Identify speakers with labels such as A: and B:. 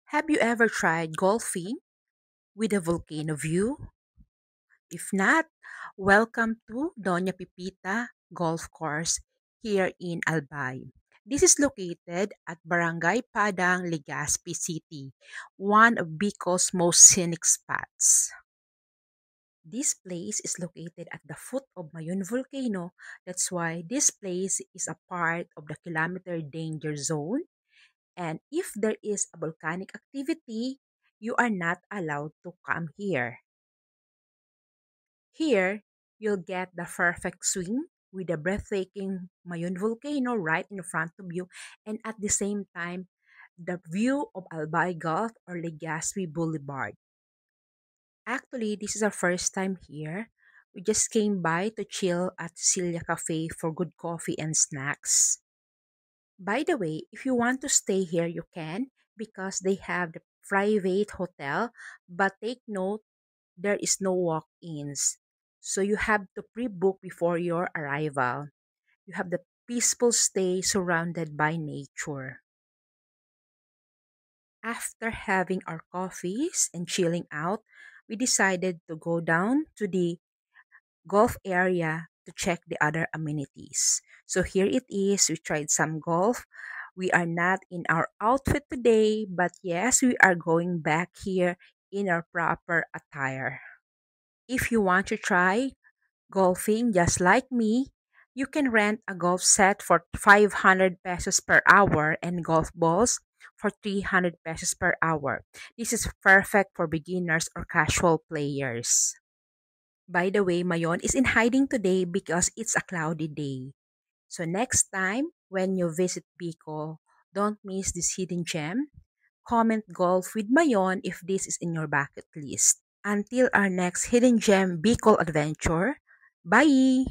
A: Have you ever tried golfing with a volcano view? If not, welcome to Doña Pipita Golf Course here in Albay. This is located at Barangay Padang, Legazpi City, one of Bicol's most scenic spots. This place is located at the foot of Mayon volcano. That's why this place is a part of the kilometer danger zone. And if there is a volcanic activity, you are not allowed to come here. Here, you'll get the perfect swing with the breathtaking Mayon volcano right in front of you, and at the same time, the view of Albay Gulf or Legazpi Boulevard. Actually, this is our first time here. We just came by to chill at Celia Cafe for good coffee and snacks. By the way, if you want to stay here, you can because they have the private hotel, but take note there is no walk-ins. So you have to pre-book before your arrival. You have the peaceful stay surrounded by nature. After having our coffees and chilling out, we decided to go down to the golf area to check the other amenities. So here it is. We tried some golf. We are not in our outfit today, but yes, we are going back here in our proper attire. If you want to try golfing just like me, you can rent a golf set for 500 pesos per hour and golf balls for 300 pesos per hour. This is perfect for beginners or casual players. By the way, Mayon is in hiding today because it's a cloudy day. So next time when you visit Bicol, don't miss this hidden gem. Comment golf with Mayon if this is in your bucket list. Until our next hidden gem Bicol adventure, bye!